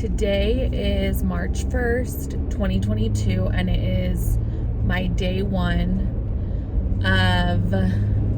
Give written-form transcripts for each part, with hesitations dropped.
Today is March 1st, 2022, and it is my day one of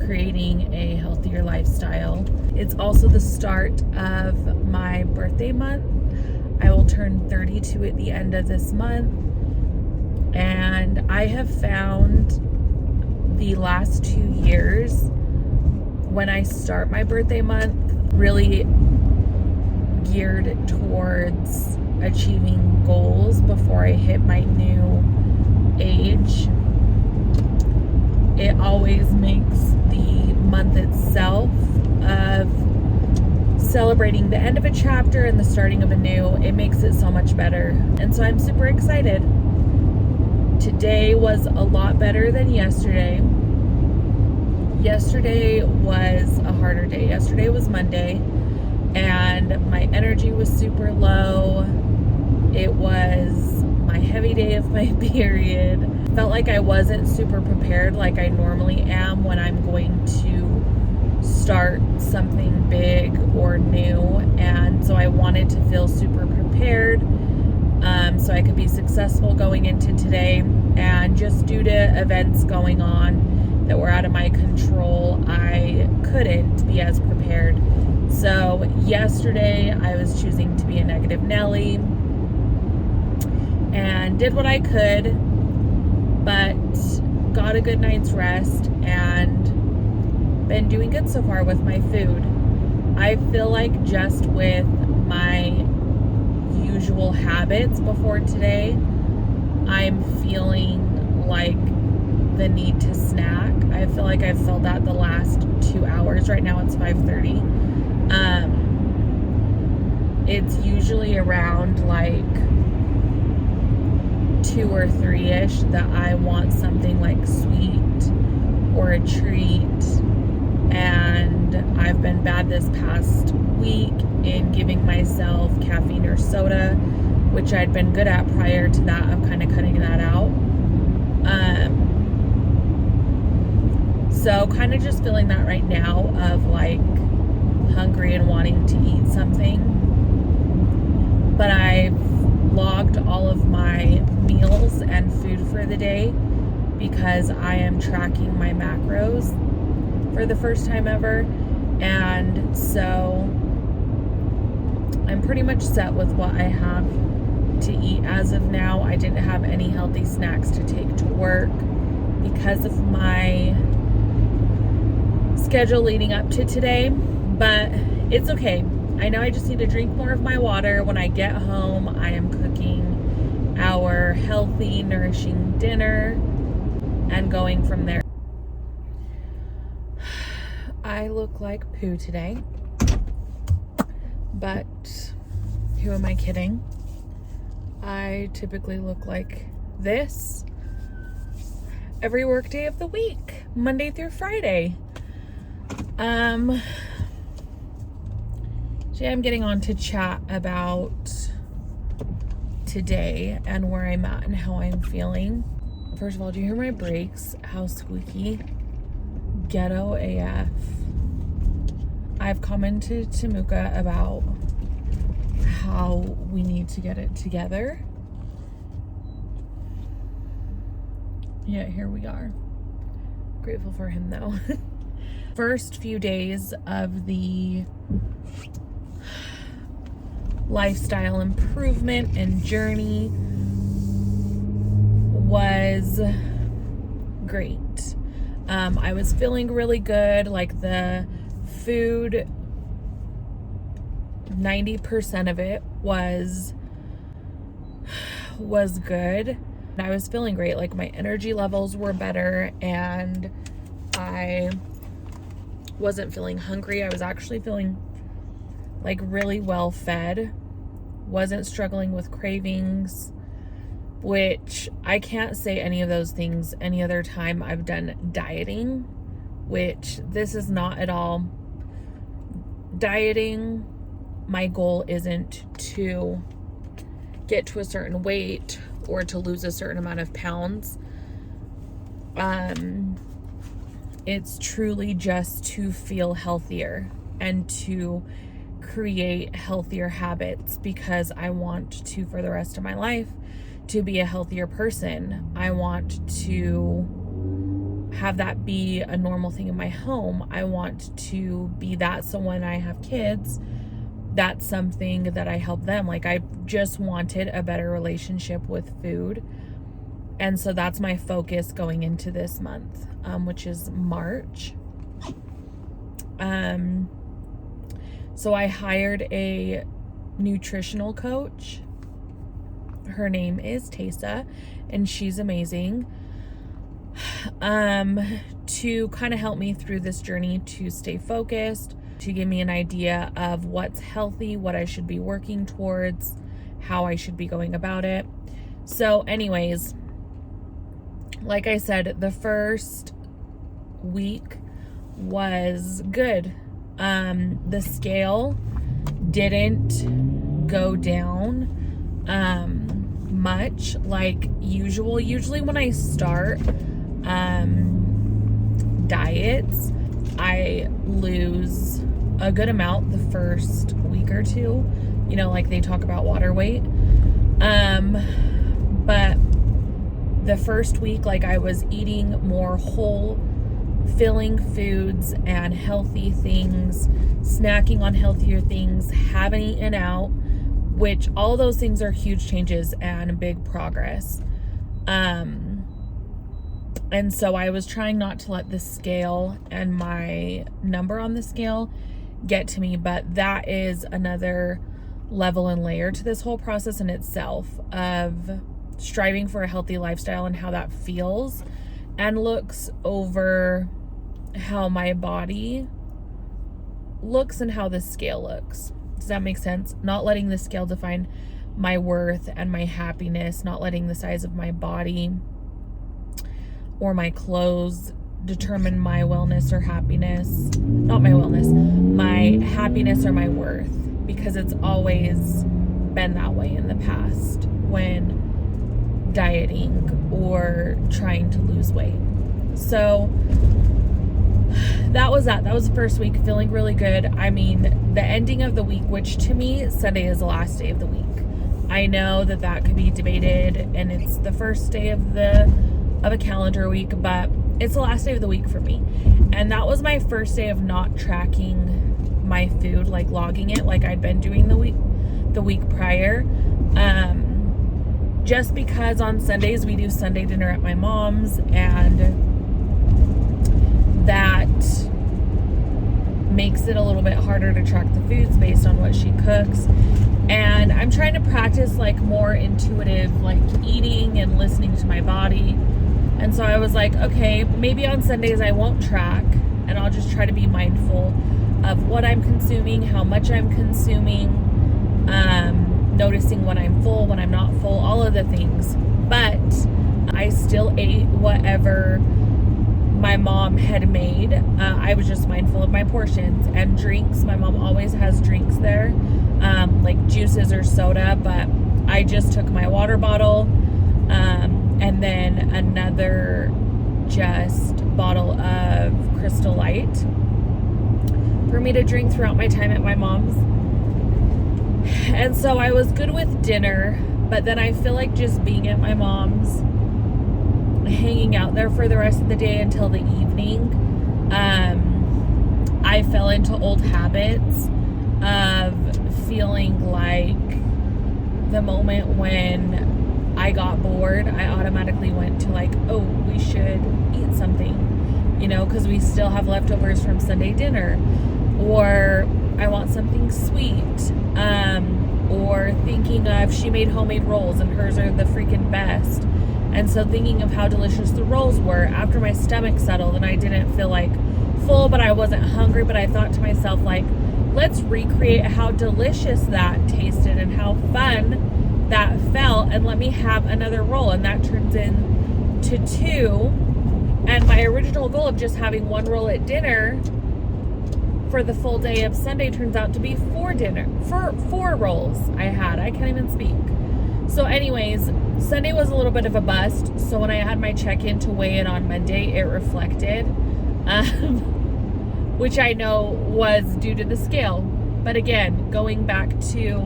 creating a healthier lifestyle. It's also the start of my birthday month. I will turn 32 at the end of this month, and I have found the last 2 years when I start my birthday month really geared towards achieving goals before I hit my new age. It always makes the month itself of celebrating the end of a chapter and the starting of a new, it makes it so much better. And so I'm super excited. Today was a lot better than yesterday. Yesterday was a harder day. Yesterday was Monday, and my energy was super low. It was my heavy day of my period. Felt like I wasn't super prepared like I normally am when I'm going to start something big or new, and so I wanted to feel super prepared so I could be successful going into today. And just due to events going on that were out of my control, I couldn't be as prepared. So yesterday I was choosing to be a negative Nelly and did what I could, but got a good night's rest and been doing good so far with my food. I feel like just with my usual habits before today, I'm feeling like the need to snack. I feel like I've felt that the last 2 hours. Right now it's 5:30. It's usually around like 2 or 3-ish that I want something like sweet or a treat. And I've been bad this past week in giving myself caffeine or soda, which I'd been good at prior to that. I'm kind of cutting that out. So kind of just feeling that right now of like hungry and wanting to eat something. But I've logged all of my meals and food for the day because I am tracking my macros for the first time ever. And so I'm pretty much set with what I have to eat as of now. I didn't have any healthy snacks to take to work because of my schedule leading up to today, but it's okay. I know I just need to drink more of my water. When I get home, I am cooking our healthy, nourishing dinner and going from there. I look like poo today, but who am I kidding? I typically look like this every work day of the week, Monday through Friday. Today I'm getting on to chat about today and where I'm at and how I'm feeling. First of all, do you hear my brakes? How squeaky? Ghetto AF. I've commented to Muka about how we need to get it together. Yeah, here we are. Grateful for him though. First few days of the lifestyle improvement and journey was great. I was feeling really good. Like the food, 90% of it was good. I was feeling great. Like my energy levels were better and I wasn't feeling hungry. I was actually feeling like really well fed. Wasn't struggling with cravings, which I can't say any of those things any other time I've done dieting, which this is not at all dieting. My goal isn't to get to a certain weight or to lose a certain amount of pounds. It's truly just to feel healthier and to create healthier habits because I want to, for the rest of my life, to be a healthier person. I want to have that be a normal thing in my home. I want to be that, so when I have kids, that's something that I help them. Like, I just wanted a better relationship with food. And so that's my focus going into this month, which is March. So I hired a nutritional coach. Her name is Tessa, and she's amazing. To kind of help me through this journey to stay focused, to give me an idea of what's healthy, what I should be working towards, how I should be going about it. So anyways, like I said, the first week was good. The scale didn't go down much like usual. Usually when I start diets, I lose a good amount the first week or two, you know, like they talk about water weight. But the first week, like, I was eating more whole, filling foods and healthy things, snacking on healthier things, haven't eaten out, which all those things are huge changes and big progress. And so I was trying not to let the scale and my number on the scale get to me, but that is another level and layer to this whole process in itself of striving for a healthy lifestyle and how that feels and looks over how my body looks and how the scale looks. Does that make sense? Not letting the scale define my worth and my happiness, not letting the size of my body or my clothes determine my wellness or happiness. Not my wellness, my happiness or my worth, because it's always been that way in the past when dieting or trying to lose weight. So that was that. That was the first week, feeling really good. I mean, the ending of the week, which to me, Sunday is the last day of the week. I know that that could be debated, and it's the first day of a calendar week, but it's the last day of the week for me. And that was my first day of not tracking my food, like logging it like I'd been doing the week prior. Just because on Sundays we do Sunday dinner at my mom's, and that makes it a little bit harder to track the foods based on what she cooks. And I'm trying to practice like more intuitive, like eating and listening to my body. And so I was like, okay, maybe on Sundays I won't track, and I'll just try to be mindful of what I'm consuming, how much I'm consuming, noticing when I'm full, when I'm not full, all of the things. But I still ate whatever my mom had made. I was just mindful of my portions. And drinks, my mom always has drinks there, like juices or soda, but I just took my water bottle, and then another just bottle of Crystal Light for me to drink throughout my time at my mom's. And so I was good with dinner, but then I feel like just being at my mom's, hanging out there for the rest of the day until the evening, I fell into old habits of feeling like the moment when I got bored, I automatically went to like, oh, we should eat something, you know, because we still have leftovers from Sunday dinner, or I want something sweet, or thinking of, she made homemade rolls and hers are the freaking best. And so thinking of how delicious the rolls were after my stomach settled and I didn't feel like full, but I wasn't hungry, but I thought to myself, like, let's recreate how delicious that tasted and how fun that felt, and let me have another roll. And that turns into 2. And my original goal of just having 1 roll at dinner for the full day of Sunday turns out to be 4 rolls I had. I can't even speak. So anyways, Sunday was a little bit of a bust. So when I had my check-in to weigh in on Monday, it reflected, which I know was due to the scale. But again, going back to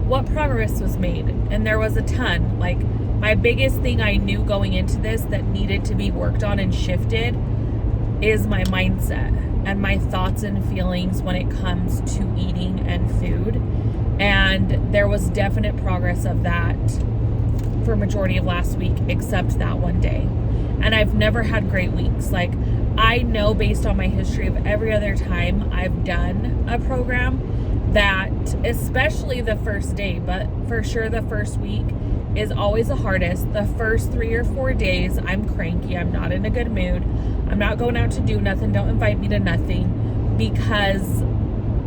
what progress was made, and there was a ton. Like, my biggest thing I knew going into this that needed to be worked on and shifted is my mindset and my thoughts and feelings when it comes to eating and food. And there was definite progress of that for majority of last week, except that one day. And I've never had great weeks. Like, I know based on my history of every other time I've done a program that, especially the first day, but for sure the first week is always the hardest. The first 3 or 4 days, I'm cranky. I'm not in a good mood. I'm not going out to do nothing. Don't invite me to nothing, because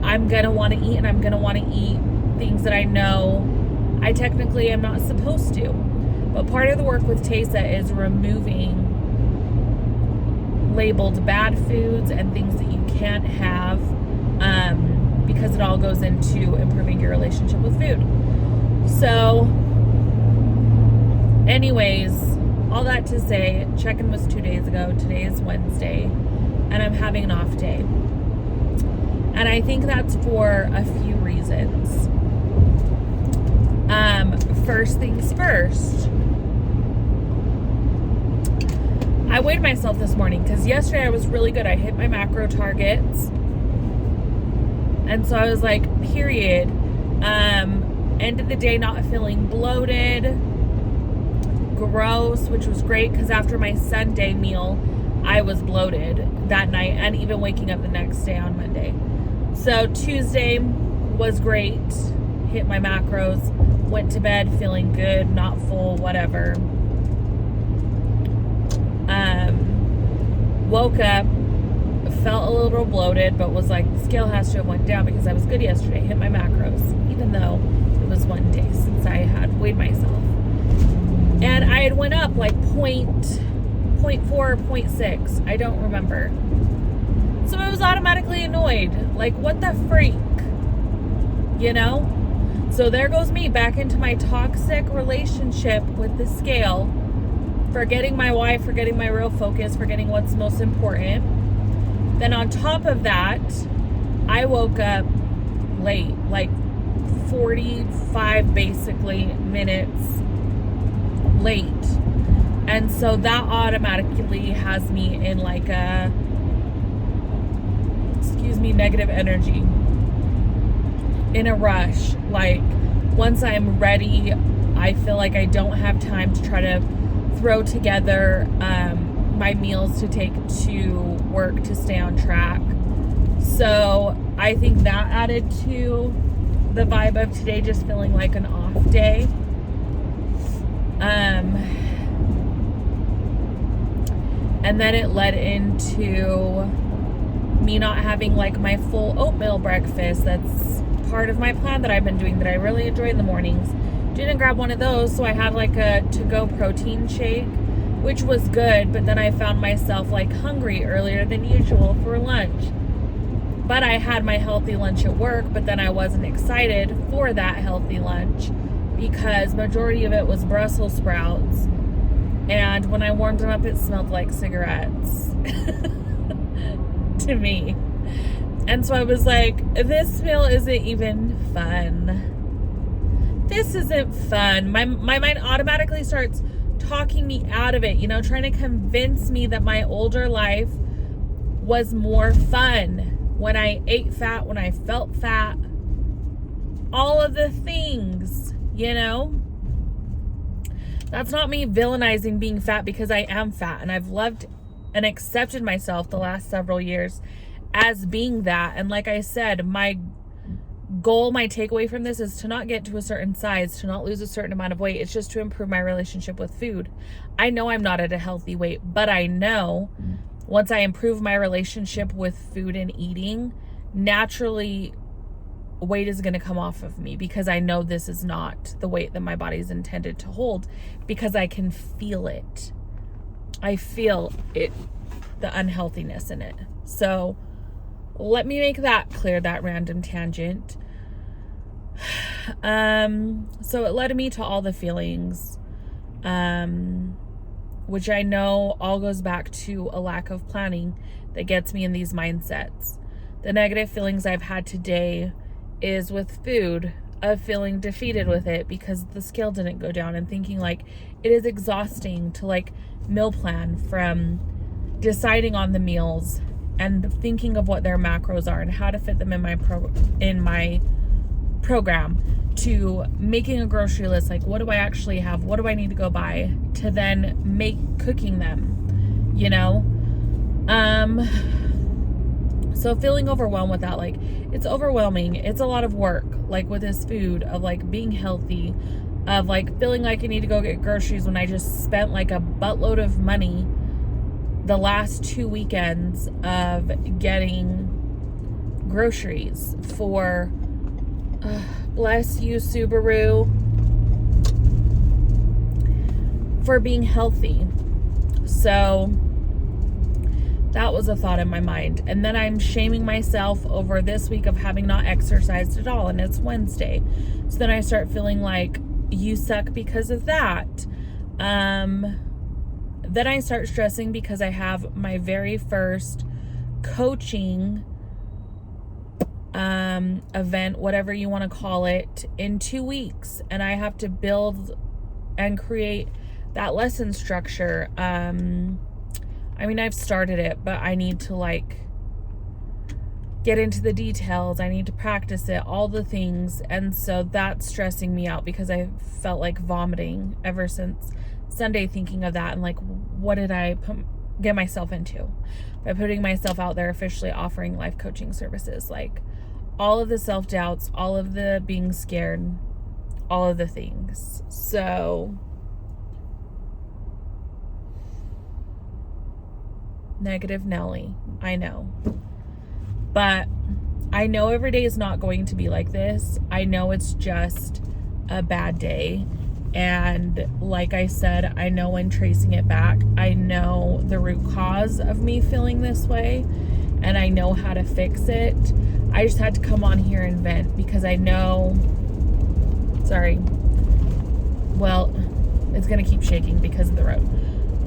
I'm going to want to eat, and I'm going to want to eat things that I know I technically am not supposed to. But part of the work with Taysa is removing labeled bad foods and things that you can't have, because it all goes into improving your relationship with food. So anyways, all that to say, check-in was 2 days ago. Today is Wednesday, and I'm having an off day. And I think that's for a few reasons. First things first, I weighed myself this morning because yesterday I was really good. I hit my macro targets. And so I was like, period. End of the day not feeling bloated, gross, which was great because after my Sunday meal, I was bloated that night and even waking up the next day on Monday. So Tuesday was great. Hit my macros, went to bed feeling good, not full, whatever. Woke up, felt a little bloated, but was like, the scale has to have went down because I was good yesterday. Hit my macros, even though it was 1 day since I had weighed myself. And I had went up like 0.4 or 0.6. I don't remember. So I was automatically annoyed. Like, what the freak? You know? So there goes me back into my toxic relationship with the scale, forgetting my why, forgetting my real focus, forgetting what's most important. Then on top of that, I woke up late, like 45 basically minutes late. And so that automatically has me in like a, negative energy, in a rush. Like, once I'm ready, I feel like I don't have time to try to throw together my meals to take to work to stay on track. So I think that added to the vibe of today, just feeling like an off day. And then it led into me not having like my full oatmeal breakfast. That's part of my plan that I've been doing that I really enjoy in the mornings. Didn't grab one of those, so I had like a to-go protein shake, which was good, but then I found myself like hungry earlier than usual for lunch. But I had my healthy lunch at work, but then I wasn't excited for that healthy lunch because majority of it was Brussels sprouts. And when I warmed them up, it smelled like cigarettes to me. And so I was like, this meal isn't even fun. This isn't fun. My mind automatically starts talking me out of it, trying to convince me that my older life was more fun. When I ate fat, when I felt fat, all of the things, That's not me villainizing being fat, because I am fat, and I've loved and accepted myself the last several years as being that. And like I said, my goal, my takeaway from this is to not get to a certain size, to not lose a certain amount of weight. It's just to improve my relationship with food. I know I'm not at a healthy weight, but I know once I improve my relationship with food and eating, naturally weight is going to come off of me, because I know this is not the weight that my body is intended to hold, because I can feel it. I feel it, the unhealthiness in it. So let me make that clear, that random tangent. So it led me to all the feelings, which I know all goes back to a lack of planning that gets me in these mindsets. The negative feelings I've had today is with food, of feeling defeated with it because the scale didn't go down, and thinking like it is exhausting to like meal plan, from deciding on the meals and thinking of what their macros are and how to fit them in my program, to making a grocery list, like what do I actually have, what do I need to go buy, to then cooking them, you know. So feeling overwhelmed with that, like it's overwhelming. It's a lot of work, like with this food, of like being healthy, of like feeling like I need to go get groceries when I just spent like a buttload of money the last 2 weekends of getting groceries for, bless you, Subaru, for being healthy. So that was a thought in my mind. And then I'm shaming myself over this week of having not exercised at all, and it's Wednesday. So then I start feeling like you suck because of that. Then I start stressing because I have my very first coaching event, whatever you want to call it, in 2 weeks, and I have to build and create that lesson structure. I mean, I've started it, but I need to like get into the details. I need to practice it, all the things. And so that's stressing me out because I felt like vomiting ever since Sunday, thinking of that and like, what did I get myself into by putting myself out there, officially offering life coaching services? Like all of the self-doubts, all of the being scared, all of the things. So negative Nelly, I know. But I know every day is not going to be like this. I know it's just a bad day. And like I said, I know when tracing it back, I know the root cause of me feeling this way, and I know how to fix it. I just had to come on here and vent because I know, well, it's going to keep shaking because of the road.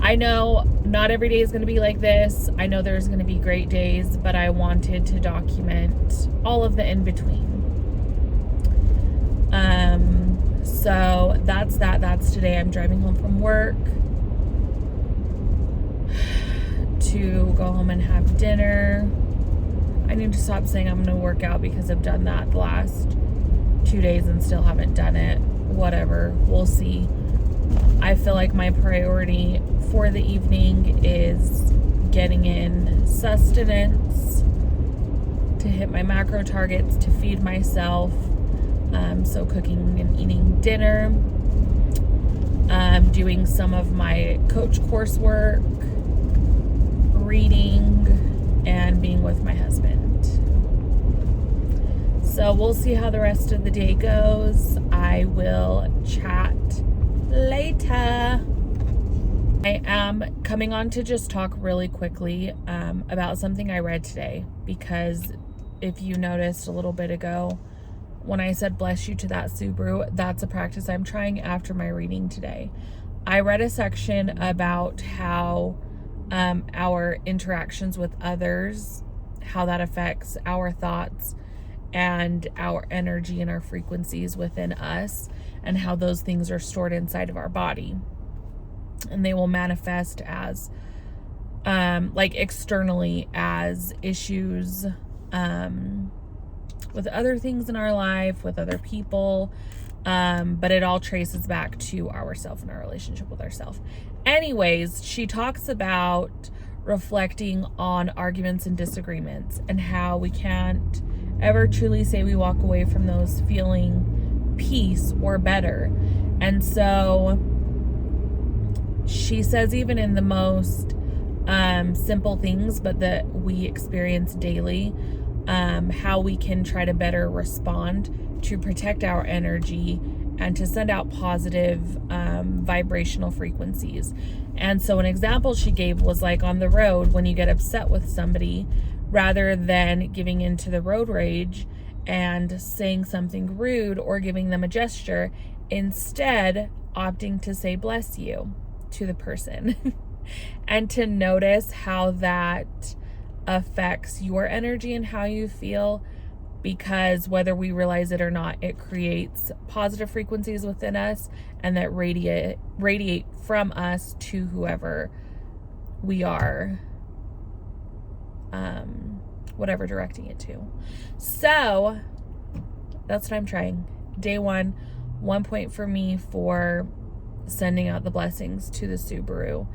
I know not every day is going to be like this. I know there's going to be great days, but I wanted to document all of the in between. So that's that. That's today. I'm driving home from work to go home and have dinner. I need to stop saying I'm going to work out because I've done that the last 2 days and still haven't done it. Whatever. We'll see. I feel like my priority for the evening is getting in sustenance to hit my macro targets, to feed myself. So cooking and eating dinner, doing some of my coach coursework, reading, and being with my husband. So we'll see how the rest of the day goes. I will chat later. I am coming on to just talk really quickly about something I read today, because if you noticed a little bit ago when I said bless you to that Subaru, that's a practice I'm trying after my reading today. I read a section about how our interactions with others, how that affects our thoughts and our energy and our frequencies within us, and how those things are stored inside of our body. And they will manifest as like externally as issues with other things in our life, with other people, but it all traces back to ourself and our relationship with ourself. Anyways, she talks about reflecting on arguments and disagreements, and how we can't ever truly say we walk away from those feeling peace or better. And so she says even in the most simple things, but that we experience daily, how we can try to better respond to protect our energy and to send out positive vibrational frequencies. And so an example she gave was like on the road, when you get upset with somebody, rather than giving into the road rage and saying something rude or giving them a gesture, instead opting to say bless you to the person and to notice how that affects your energy and how you feel, because whether we realize it or not, it creates positive frequencies within us and that radiate from us to whoever we are, whatever directing it to. So that's what I'm trying. Day 1 point for me for sending out the blessings to the Subaru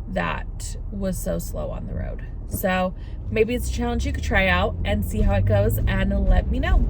that was so slow on the road. So maybe it's a challenge you could try out and see how it goes and let me know.